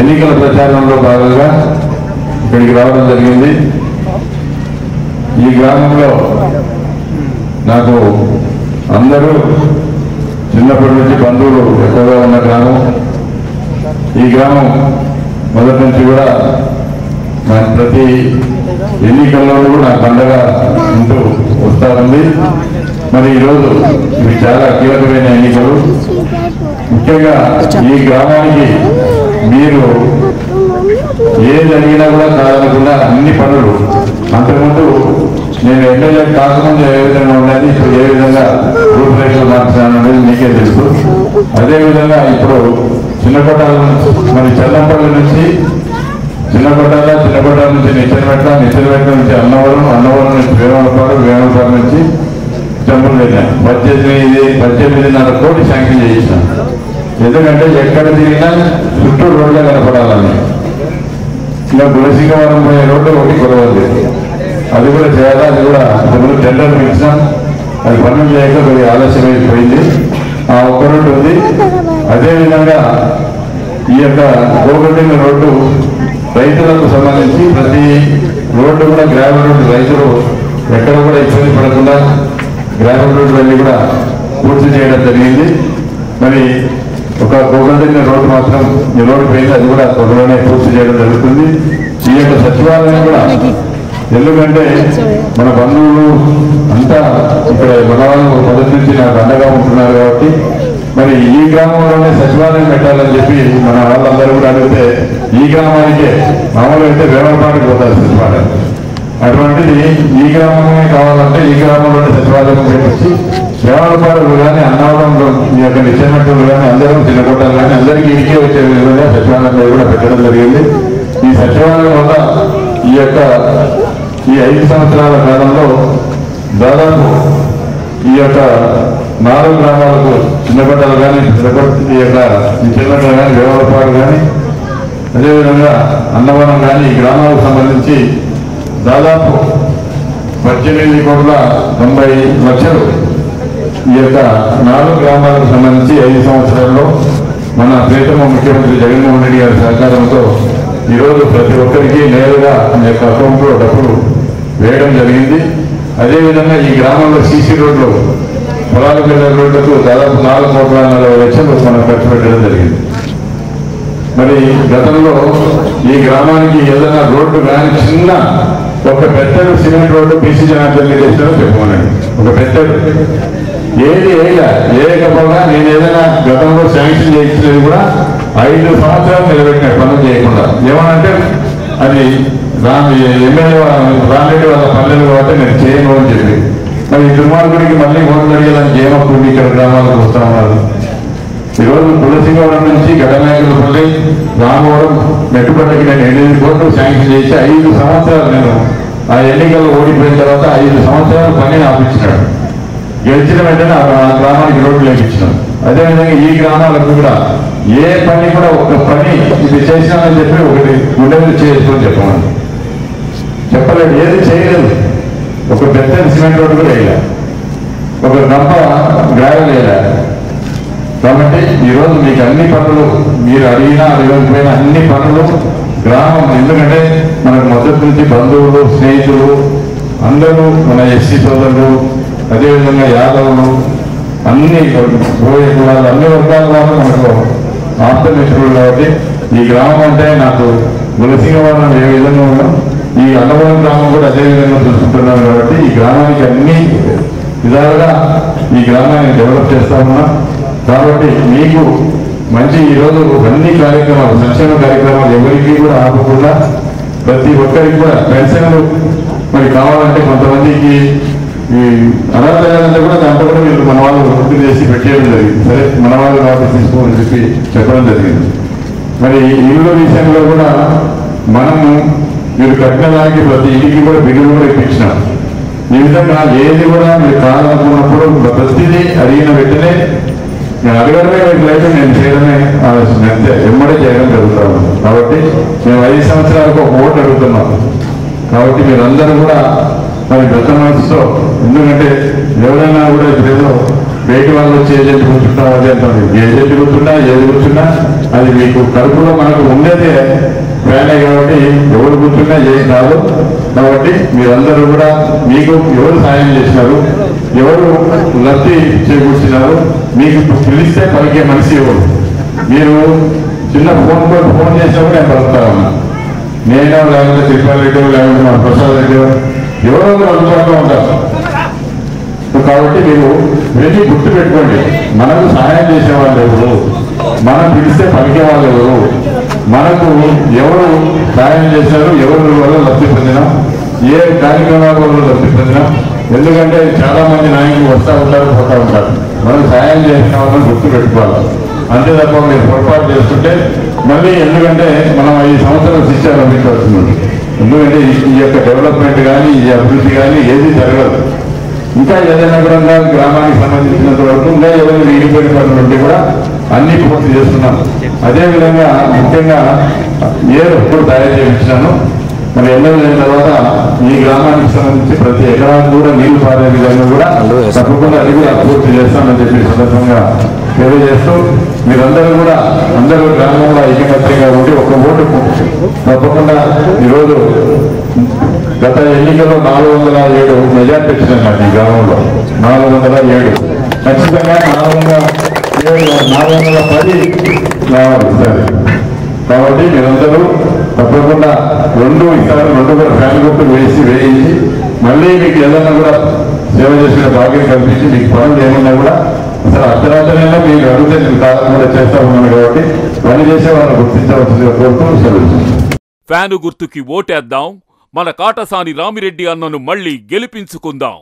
ఎన్నికల ప్రచారంలో భాగంగా ఇక్కడికి రావడం జరిగింది. ఈ గ్రామంలో నాకు అందరూ చిన్నప్పటి నుంచి బంధువులు ఎక్కువగా ఉన్న గ్రామం. ఈ గ్రామం మొదటి నుంచి కూడా ప్రతి ఎన్నికల్లో కూడా నాకు పండగ ఉంటూ వస్తూ ఉంది. మరి ఈరోజు ఇవి చాలా కీలకమైన ఎన్నికలు. ముఖ్యంగా ఈ గ్రామానికి మీరు ఏది అడిగినా కూడా కాదనకుండా అన్ని పనులు అంతకుముందు నేను ఎమ్మెల్యే కాకముందు ఏ విధంగా ఉండేది, ఇప్పుడు ఏ విధంగా రూపురేఖలు మార్చాను అనేది మీకే తెలుసు. అదేవిధంగా ఇప్పుడు చిన్నకొట్టాల మరి చల్లంపల్లి నుంచి చిన్నకొట్టాల నుంచి నిచ్చనమెట్ల నుంచి అన్నవరం నుంచి వేమలపాడు నుంచి జంపులు వెళ్ళాను. 18.5 కోట్లు శాంక్షన్ చేయించాను. ఎందుకంటే ఎక్కడ తిరిగినా చుట్టూ రోడ్లే కనపడాలని. ఇలా గులసింగవరం పోయే రోడ్డు ఒకటి కొలవద్దు, అది కూడా చేయాలి. అది కూడా ఇంతకుముందు టెండర్ ఇచ్చాం, అది పనులు చేయక కొద్దిగా ఆలస్యం అయిపోయింది. ఆ ఒక్క రోడ్డు ఉంది. అదేవిధంగా ఈ యొక్క గోగొండ రోడ్డు రైతులకు సంబంధించి ప్రతి రోడ్డు కూడా గ్రావెల్ రోడ్డు, రైతులు ఎక్కడ కూడా ఇబ్బంది పడకుండా గ్రావెల్ రోడ్డు వెళ్ళి కూడా పూర్తి చేయడం జరిగింది. మరి ఒక గోగొండ రోడ్డు మాత్రం ఈ రోడ్డు పోయింది, అది కూడా త్వరలోనే పూర్తి చేయడం జరుగుతుంది. ఈ యొక్క సచివాలయం కూడా ఎందుకంటే మన బంధువులు అంతా ఇక్కడ మన వాళ్ళు మొదటి నుంచి నాకు అండగా ఉంటున్నారు కాబట్టి మరి ఈ గ్రామంలోనే సచివాలయం పెట్టాలని చెప్పి మన వాళ్ళందరూ కూడా అడిగితే ఈ గ్రామానికే మామూలుగా అయితే వేమలపాడుకు పోతారు సచివాలయం. అటువంటిది ఈ గ్రామమే కావాలంటే ఈ గ్రామంలోనే సచివాలయం పెట్టించి వేమలపాడులు కానీ అన్నవరంలో ఈ యొక్క నిచ్చనట్టులు కానీ అందరూ చిన్నకొట్టాలు కానీ అందరికీ ఇంటికే వచ్చే విధంగా సచివాలయం కూడా పెట్టడం జరిగింది. ఈ సచివాలయం వల్ల ఈ యొక్క ఈ 5 సంవత్సరాల కాలంలో దాదాపు ఈ యొక్క 4 గ్రామాలకు చిన్నకొట్టాలు కానీ ఈ యొక్క నిచ్చనట్టులు కానీ వేమలపాడు కానీ అదేవిధంగా అన్నవరం కానీ ఈ గ్రామాలకు సంబంధించి దాదాపు 18,90,00,000 ఈ యొక్క 4 గ్రామాలకు సంబంధించి 5 సంవత్సరాల్లో మన ప్రియతమ ముఖ్యమంత్రి జగన్మోహన్ రెడ్డి గారి సహకారంతో ఈరోజు ప్రతి ఒక్కరికి నేరుగా మన యొక్క అకౌంట్లో డబ్బులు వేయడం జరిగింది. అదేవిధంగా ఈ గ్రామంలో సీసీ రోడ్లు పొలాలకు వెళ్ళే రోడ్లకు దాదాపు 4,40,00,000 మనం ఖర్చు పెట్టడం జరిగింది. మరి గతంలో ఈ గ్రామానికి ఏదైనా రోడ్డు కానీ చిన్న ఒక పెద్దడు సిమెంట్ రోడ్డు బీసీ జనార్దన్ చేసినా చెప్పుకోనండి. ఒక పెద్దడు ఏది వేయకపోగా నేను ఏదైనా గతంలో శాంక్షన్ చేయించినది కూడా 5 సంవత్సరాలు నిలబెట్టినాడు పనులు చేయకుండా. ఏమనంటే అది ఎమ్మెల్యే రామిరెడ్డి వాళ్ళ పల్లెలు కాబట్టి నేను చేయను అని చెప్పి మరి ఈ దుర్మార్గుడికి మళ్ళీ ఓట్లు అడిగేదానికి ఏమవుతుంది ఇక్కడ గ్రామాలకు వస్తా ఉన్నారు. ఈరోజు తులసిగూడెం నుంచి గడనాయకులపల్లి రామవరం మెట్టుపట్టకి నేను 8 కోట్లు శాంక్షన్ చేసి 5 సంవత్సరాలు నేను ఆ ఎన్నికల్లో ఓడిపోయిన తర్వాత 5 సంవత్సరాలు పని ఆపించినాడు. గెలిచిన వెంటనే ఆ గ్రామానికి రోడ్లు వేయించినాడు. అదేవిధంగా ఈ గ్రామాలకు కూడా ఏ పని కూడా ఒక పని ఇది చేసినామని చెప్పి ఒకటి గుండె మీద చేసుకొని చెప్పమని చెప్పలేదు. ఏది చేయలేదు. ఒక పెద్ద సిమెంట్ రోడ్డు కూడా వేయలే, ఒక గంప గ్రావెల్ వేయలే. కాబట్టి ఈరోజు మీకు అన్ని పనులు మీరు అడిగినా అడగకపోయినా అన్ని పనులు గ్రామం, ఎందుకంటే మనకు మొదటి నుంచి బంధువులు స్నేహితులు అందరూ మన ఎస్సీ సోదరులు అదేవిధంగా యాదవులు అన్ని పోయే కులాలు అన్ని వర్గాల వాళ్ళు మనకు ఆప్తమిత్రులు కాబట్టి ఈ గ్రామం అంటే నాకు గులసింగవరం ఏ విధంగా ఉన్నాం ఈ అన్నవరం గ్రామం కూడా అదే విధంగా చూసుకుంటున్నాను. కాబట్టి ఈ గ్రామానికి అన్ని విధాలుగా ఈ గ్రామాన్ని డెవలప్ చేస్తా ఉన్నాం. కాబట్టి మీకు మంచి ఈరోజు అన్ని కార్యక్రమాలు సంక్షేమ కార్యక్రమాలు ఎవరికి కూడా ఆపకుండా ప్రతి ఒక్కరికి కూడా పెన్షన్లు మరి కావాలంటే కొంతమందికి ఈ అనాథాలంటే కూడా దాంట్లో కూడా మీరు మన వాళ్ళు వృద్ధి చేసి పెట్టేయడం జరిగింది. సరే మన వాళ్ళు కాబట్టి తీసుకోమని చెప్పి చెప్పడం జరిగింది. మరి ఇళ్ళ విషయంలో కూడా మనము మీరు కట్టిన దానికి ప్రతి ఇంటికి కూడా బిల్లులు కూడా ఇప్పించినాం. ఈ విధంగా ఏది కూడా మీరు కావాలనుకున్నప్పుడు ప్రతిదీ అడిగిన వెంటనే నేను అడగడమే లేదు, నేను చేయడమే ఆలోచన అంతే ఎమ్మడే చేయడం జరుగుతాను. కాబట్టి మేము 5 సంవత్సరాలకు ఒక ఓటు అడుగుతున్నాం. కాబట్టి మీరందరూ కూడా మరి పెద్ద మనసుతో, ఎందుకంటే ఎవరైనా కూడా ఇప్పుడు ఏదో బయట వాళ్ళు వచ్చి ఏజెంట్ కూర్చుంటాం అది అంటారు. ఏజెంట్ కూర్చున్నా ఏది కూర్చున్నా అది మీకు కడుపులో మనకు ఉండేదే ఫ్యానే కాబట్టి ఎవరు కూర్చున్నా ఏం కాదు. కాబట్టి మీరందరూ కూడా మీకు ఎవరు సాయం చేసినారు, ఎవరు లబ్ధి చేకూర్చినారు, మీకు పిలిస్తే పలికే మనిషి ఎవరు. మీరు చిన్న ఫోన్ చేసినప్పుడు నేను పలుకుతా ఉన్నా. నేనో లేకపోతే తిరుపతి రెడ్డి లేకపోతే మన ప్రసాద్ రెడ్డి ఎవరో అందుబాటులో ఉంటారు. కాబట్టి మీరు వెళ్ళి గుర్తు పెట్టుకోండి, మనకు సహాయం చేసేవాళ్ళు ఎవరు, మనం పిలిస్తే పలికే వాళ్ళు ఎవరు, మనకు ఎవరు సహాయం చేశారు, ఎవరి వల్ల లబ్ధి పొందినాం, ఏ కార్యక్రమాల వల్ల లబ్ధి పొందినాం. ఎందుకంటే చాలా మంది నాయకులు వస్తూ ఉంటారు, పోతూ ఉంటారు. మనం సహాయం చేసిన వాళ్ళని గుర్తు పెట్టుకోవాలి. అంతే తప్ప మీరు పొరపాటు చేస్తుంటే మళ్ళీ, ఎందుకంటే మనం 5 సంవత్సరాలు శిక్షణ అందించవలసింది. ఎందుకంటే ఈ యొక్క డెవలప్మెంట్ కానీ ఈ అభివృద్ధి కానీ ఏది జరగదు. ఇంకా ఏదైనా కూడా గ్రామానికి సంబంధించినంత వరకు ఇంకా ఏదైనా మిగిలిపోయిన పనులు ఉంటే కూడా అన్ని పూర్తి చేస్తున్నాం. అదేవిధంగా ముఖ్యంగా ఎప్పుడు తయారు చేయించినాను. మరి ఎమ్మెల్యే అయిన తర్వాత ఈ గ్రామానికి సంబంధించి ప్రతి ఎకరానికి కూడా నీళ్లు పారే విధంగా కూడా తప్పకుండా అది కూడా పూర్తి చేస్తామని చెప్పి సందర్భంగా తెలియజేస్తూ, మీరందరూ కూడా అందరూ గ్రామంలో ఐకమత్యంగా ఉండి ఒక ఓటు తప్పకుండా ఈరోజు గత ఎన్నికల్లో 407 మెజార్టీ వచ్చిందన్నమాట. ఈ గ్రామంలో 407 ఖచ్చితంగా 410 రావాలి సరే. కాబట్టి మీరందరూ తప్పకుండా 2 కూడా ఫ్యాన్ గుర్తు వేయించి మళ్ళీ మీకు ఏదైనా కూడా సేవ చేసిన భాగ్యం కల్పించి మీకు పనులు ఏమన్నా కూడా అసలు అర్ధరాత్రైనా మీరు అడిగితే నేను కాలం కూడా చేస్తా ఉన్నాను. కాబట్టి పని చేసే వాళ్ళని గుర్తించవలసిందిగా కోరుతూ సెలవు. ఫ్యాను గుర్తుకి ఓటేద్దాం, మన కాటసాని రామిరెడ్డి అన్నను మళ్లీ గెలిపించుకుందాం.